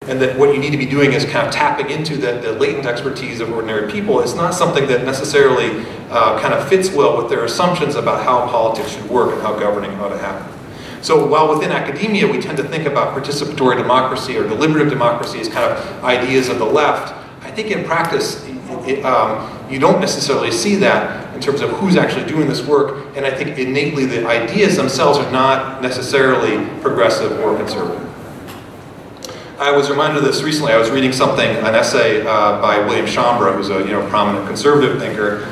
and that what you need to be doing is kind of tapping into the latent expertise of ordinary people. It's not something that necessarily kind of fits well with their assumptions about how politics should work and how governing ought to happen. So while within academia we tend to think about participatory democracy or deliberative democracy as kind of ideas of the left, I think in practice you don't necessarily see that in terms of who's actually doing this work, and I think innately the ideas themselves are not necessarily progressive or conservative. I was reminded of this recently. I was reading an essay by William Schambra, who's a prominent conservative thinker.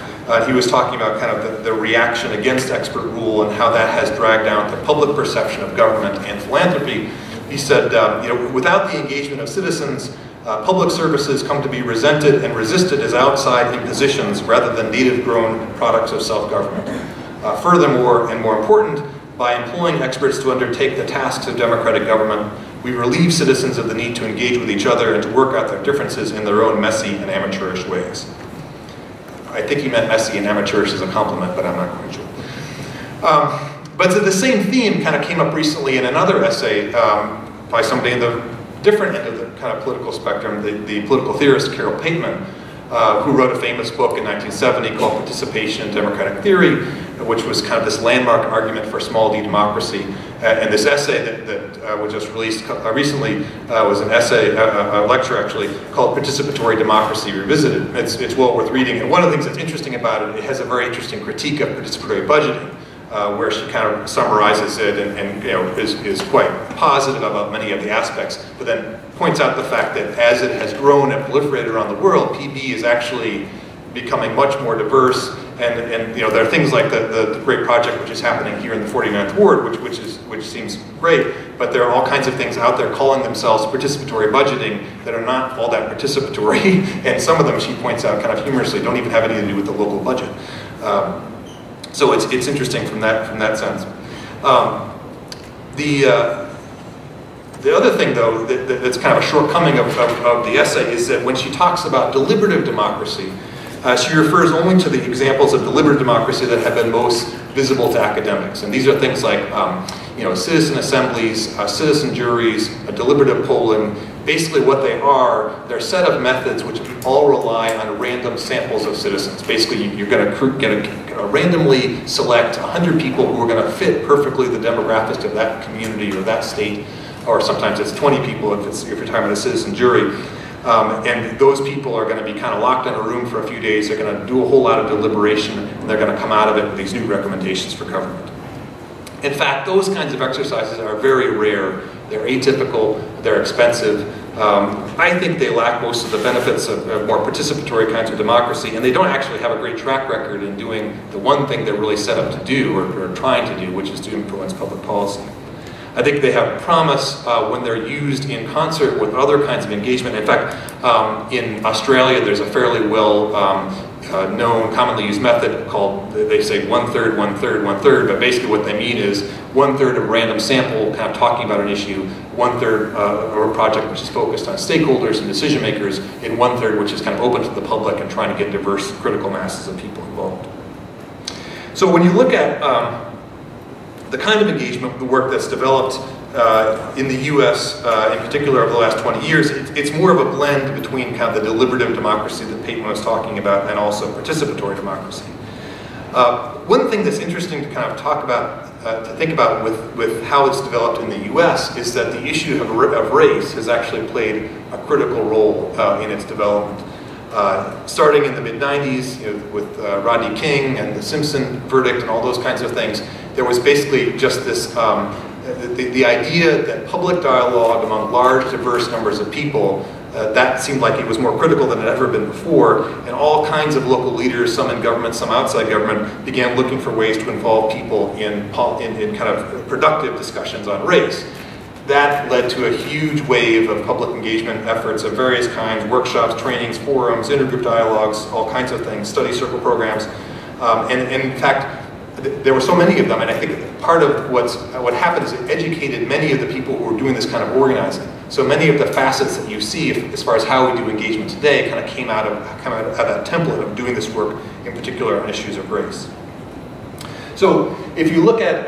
He was talking about kind of the reaction against expert rule and how that has dragged down the public perception of government and philanthropy. He said, without the engagement of citizens, public services come to be resented and resisted as outside impositions rather than native-grown products of self-government. Furthermore, and more important, by employing experts to undertake the tasks of democratic government, we relieve citizens of the need to engage with each other and to work out their differences in their own messy and amateurish ways. I think he meant messy and amateurish as a compliment, but I'm not quite sure. But the same theme kind of came up recently in another essay by somebody in the different end of the kind of political spectrum, the political theorist Carol Pateman, who wrote a famous book in 1970 called Participation in Democratic Theory, which was kind of this landmark argument for small d democracy. And this essay that was just released recently was an essay, a lecture actually, called Participatory Democracy Revisited. It's well worth reading. And one of the things that's interesting about it, it has a very interesting critique of participatory budgeting, where she kind of summarizes it and is quite positive about many of the aspects, but then points out the fact that as it has grown and proliferated around the world, PB is actually becoming much more diverse, and there are things like the great project which is happening here in the 49th Ward, which seems great, but there are all kinds of things out there calling themselves participatory budgeting that are not all that participatory, and some of them, she points out kind of humorously, don't even have anything to do with the local budget. So it's interesting from that sense. The other thing, though, that's kind of a shortcoming of the essay is that when she talks about deliberative democracy, she refers only to the examples of deliberative democracy that have been most visible to academics. And these are things like citizen assemblies, citizen juries, deliberative polling. Basically what they are, they're a set of methods which all rely on random samples of citizens. Basically you're going to randomly select 100 people who are going to fit perfectly the demographics of that community or that state, or sometimes it's 20 people if you're talking about a citizen jury. And those people are going to be kind of locked in a room for a few days. They're going to do a whole lot of deliberation, and they're going to come out of it with these new recommendations for government. In fact, those kinds of exercises are very rare. They're atypical, they're expensive. I think they lack most of the benefits of more participatory kinds of democracy, and they don't actually have a great track record in doing the one thing they're really set up to do, or trying to do, which is to influence public policy. I think they have promise when they're used in concert with other kinds of engagement. In fact, in Australia, there's a fairly well known, commonly used method called, they say 1/3, 1/3, 1/3, but basically what they mean is 1/3 of a random sample kind of talking about an issue, 1/3 of a project which is focused on stakeholders and decision makers, and 1/3 which is kind of open to the public and trying to get diverse critical masses of people involved. So when you look at the kind of engagement, the work that's developed in the US, in particular over the last 20 years, it's more of a blend between kind of the deliberative democracy that Pateman was talking about and also participatory democracy. One thing that's interesting to kind of talk about, to think about with how it's developed in the US is that the issue of race has actually played a critical role in its development. Starting in the mid-90s with Rodney King and the Simpson verdict and all those kinds of things, there was basically just this, the idea that public dialogue among large, diverse numbers of people, that seemed like it was more critical than it had ever been before, and all kinds of local leaders, some in government, some outside government, began looking for ways to involve people in kind of productive discussions on race. That led to a huge wave of public engagement efforts of various kinds, workshops, trainings, forums, intergroup dialogues, all kinds of things, study circle programs. And in fact, there were so many of them, and I think part of what happened is it educated many of the people who were doing this kind of organizing. So many of the facets that you see as far as how we do engagement today kind of came out of that template of doing this work, in particular on issues of race. So if you look at,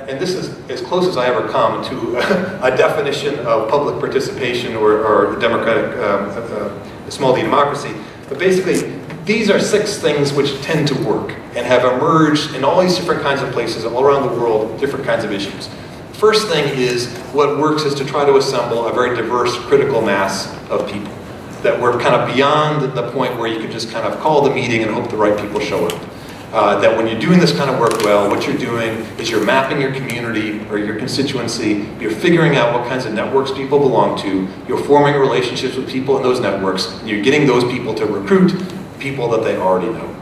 and this is as close as I ever come to a definition of public participation or democratic, small d democracy, but basically these are 6 things which tend to work and have emerged in all these different kinds of places all around the world, different kinds of issues. First thing is, what works is to try to assemble a very diverse critical mass of people. That we're kind of beyond the point where you can just kind of call the meeting and hope the right people show up. That when you're doing this kind of work well, what you're doing is you're mapping your community or your constituency, you're figuring out what kinds of networks people belong to, you're forming relationships with people in those networks, and you're getting those people to recruit people that they already know.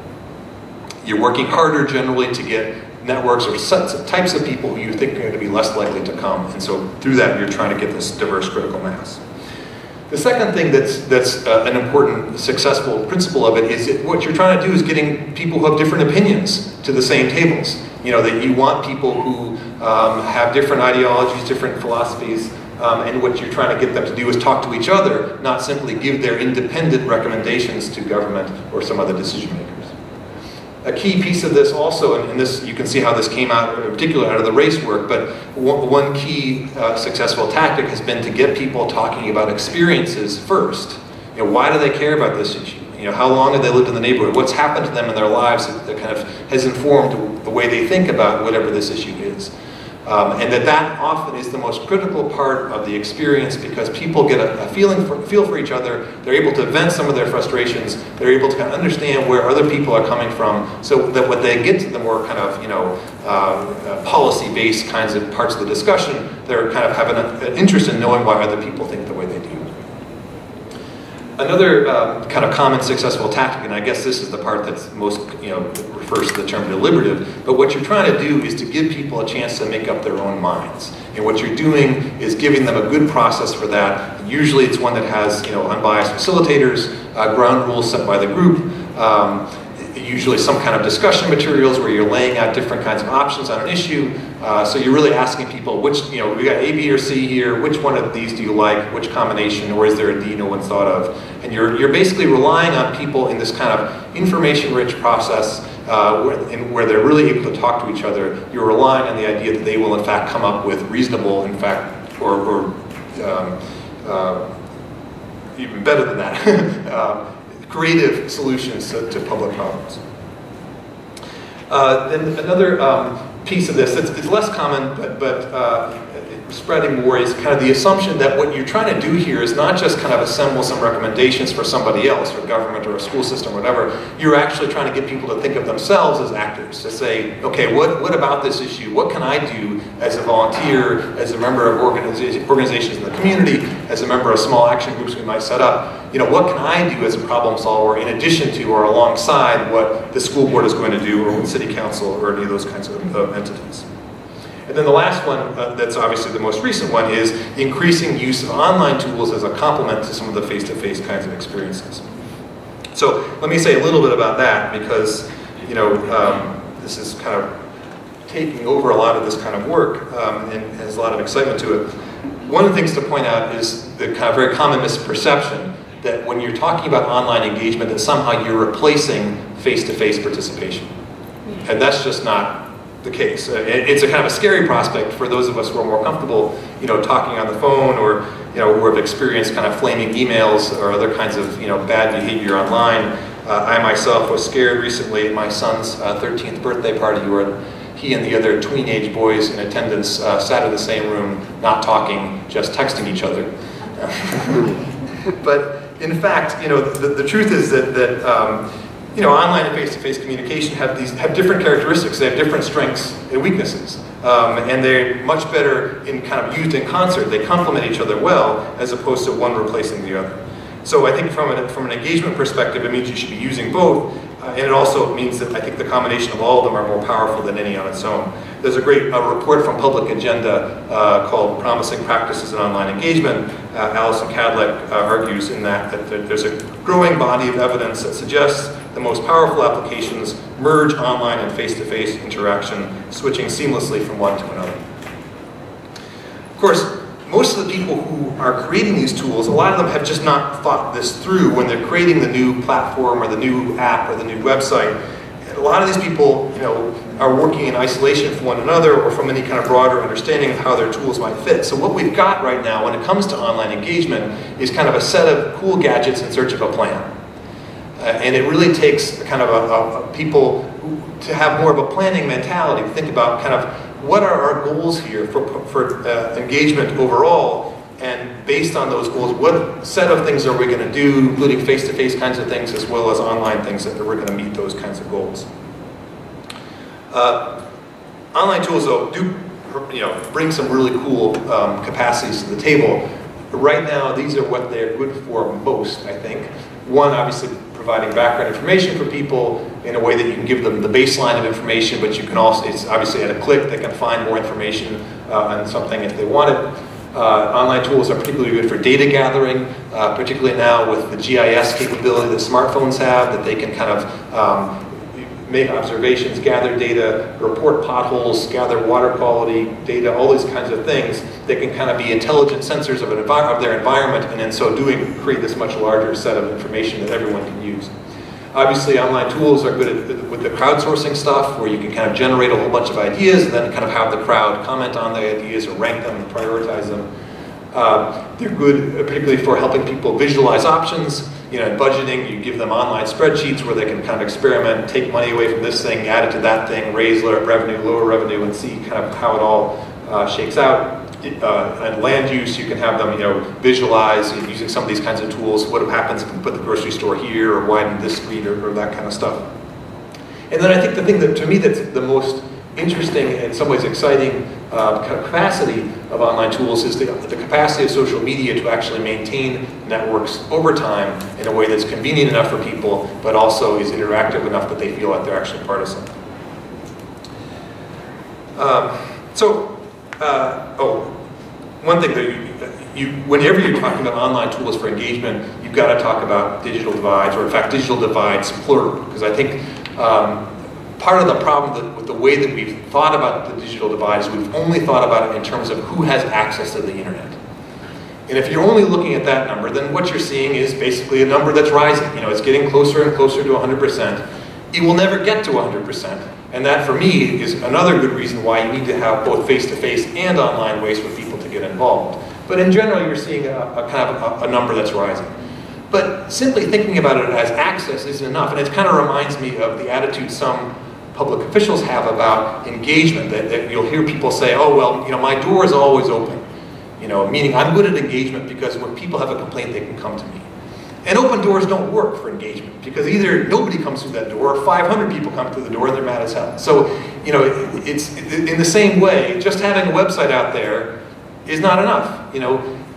You're working harder generally to get networks or types of people who you think are going to be less likely to come, and so through that you're trying to get this diverse critical mass. The second thing that's an important successful principle of it is that what you're trying to do is getting people who have different opinions to the same tables. You know, that you want people who have different ideologies, different philosophies, and what you're trying to get them to do is talk to each other, not simply give their independent recommendations to government or some other decision makers. A key piece of this also, and this you can see how this came out, in particular out of the race work, but one key successful tactic has been to get people talking about experiences first. You know, why do they care about this issue? You know, how long have they lived in the neighborhood? What's happened to them in their lives that kind of has informed the way they think about whatever this issue is. And that often is the most critical part of the experience, because people get a feel for each other. They're able to vent some of their frustrations. They're able to kind of understand where other people are coming from, so that when they get to the more kind of, you know, policy-based kinds of parts of the discussion, they're kind of having an interest in knowing why other people think the way they do. Another kind of common successful tactic, and I guess this is the part that's most, you know, refers to the term deliberative, but what you're trying to do is to give people a chance to make up their own minds. And what you're doing is giving them a good process for that. And usually it's one that has, you know, unbiased facilitators, ground rules set by the group, usually some kind of discussion materials where you're laying out different kinds of options on an issue. So you're really asking people, which, you know, we got A, B, or C here, which one of these do you like, which combination, or is there a D no one's thought of? And you're basically relying on people in this kind of information-rich process where they're really able to talk to each other. You're relying on the idea that they will in fact come up with reasonable, in fact, or even better than that, creative solutions to public problems. Then another piece of this that's less common, but spreading more, is kind of the assumption that what you're trying to do here is not just kind of assemble some recommendations for somebody else, or government, or a school system, or whatever. You're actually trying to get people to think of themselves as actors, to say, okay, what about this issue? What can I do as a volunteer, as a member of organizations in the community, as a member of small action groups we might set up? You know, what can I do as a problem solver in addition to or alongside what the school board is going to do, or city council, or any of those kinds of entities? And then the last one, that's obviously the most recent one, is increasing use of online tools as a complement to some of the face-to-face kinds of experiences. So let me say a little bit about that, because, you know, this is kind of taking over a lot of this kind of work and has a lot of excitement to it. One of the things to point out is the kind of very common misperception that when you're talking about online engagement, that somehow you're replacing face-to-face participation. And that's just not the case. It's a kind of a scary prospect for those of us who are more comfortable, you know, talking on the phone, or, you know, who have experienced kind of flaming emails or other kinds of, you know, bad behavior online. I myself was scared recently at my son's 13th birthday party, where he and the other tween-age boys in attendance sat in the same room, not talking, just texting each other. But in fact, you know, the truth is that you know, online and face-to-face communication have different characteristics. They have different strengths and weaknesses, and they're much better in kind of used in concert. They complement each other well, as opposed to one replacing the other. So I think from an engagement perspective, it means you should be using both, and it also means that I think the combination of all of them are more powerful than any on its own. There's a great report from Public Agenda called Promising Practices in Online Engagement. Alison Cadleck argues in that there's a growing body of evidence that suggests the most powerful applications merge online and face-to-face interaction, switching seamlessly from one to another. Of course, most of the people who are creating these tools, a lot of them have just not thought this through when they're creating the new platform or the new app or the new website. a lot of these people, are working in isolation from one another or from any kind of broader understanding of how their tools might fit. So what we've got right now when it comes to online engagement is kind of a set of cool gadgets in search of a plan. And it really takes kind of people to have more of a planning mentality, to think about kind of what are our goals here for engagement overall, and based on those goals, what set of things are we going to do, including face-to-face kinds of things as well as online things that we're going to meet those kinds of goals. Online tools, though, do bring some really cool capacities to the table. Right now, these are what they're good for most, I think. One, obviously, providing background information for people in a way that you can give them the baseline of information, but you can also, it's obviously at a click, they can find more information on something if they want it. Online tools are particularly good for data gathering, particularly now with the GIS capability that smartphones have, that they can kind of make observations, gather data, report potholes, gather water quality data, all these kinds of things. They can kind of be intelligent sensors of their environment, and in so doing create this much larger set of information that everyone can use. Obviously, online tools are good with the crowdsourcing stuff, where you can kind of generate a whole bunch of ideas and then kind of have the crowd comment on the ideas or rank them and prioritize them. They're good particularly for helping people visualize options. In budgeting, you give them online spreadsheets where they can kind of experiment, take money away from this thing, add it to that thing, raise revenue, lower revenue, and see kind of how it all shakes out. And land use, you can have them visualize using some of these kinds of tools. What happens if we put the grocery store here, or widen this street, or that kind of stuff. And then I think the thing that, to me, that's the most interesting and in some ways exciting kind of capacity of online tools is the capacity of social media to actually maintain networks over time in a way that's convenient enough for people, but also is interactive enough that they feel like they're actually part of something. One thing that whenever you're talking about online tools for engagement, you've got to talk about digital divides, or in fact, digital divides plural, because I think part of the problem with the way that we've thought about the digital divide is we've only thought about it in terms of who has access to the internet. And if you're only looking at that number, then what you're seeing is basically a number that's rising. It's getting closer and closer to 100%. It will never get to 100%. And that, for me, is another good reason why you need to have both face-to-face and online ways for people to get involved. But in general, you're seeing a kind of a number that's rising. But simply thinking about it as access isn't enough. And it kind of reminds me of the attitude some public officials have about engagement, that you'll hear people say, oh, well, my door is always open. Meaning I'm good at engagement because when people have a complaint, they can come to me. And open doors don't work for engagement, because either nobody comes through that door, or 500 people come through the door and they're mad as hell. So, it's in the same way, just having a website out there is not enough.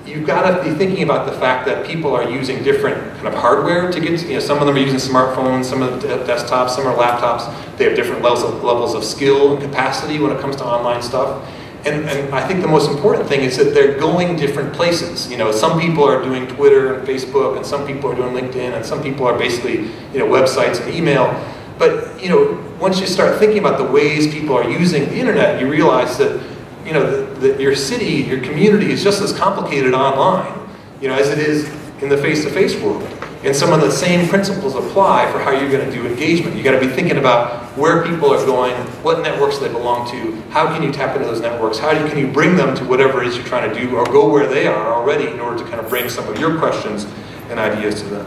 You've got to be thinking about the fact that people are using different kind of hardware to get, some of them are using smartphones, some of them desktops, some are laptops. They have different levels of skill and capacity when it comes to online stuff. And I think the most important thing is that they're going different places. Some people are doing Twitter and Facebook, and some people are doing LinkedIn, and some people are basically, websites and email. But, once you start thinking about the ways people are using the internet, you realize that, that your city, your community is just as complicated online, as it is in the face-to-face world. And some of the same principles apply for how you're going to do engagement. You've got to be thinking about where people are going, what networks they belong to, how can you tap into those networks, can you bring them to whatever it is you're trying to do, or go where they are already in order to kind of bring some of your questions and ideas to them.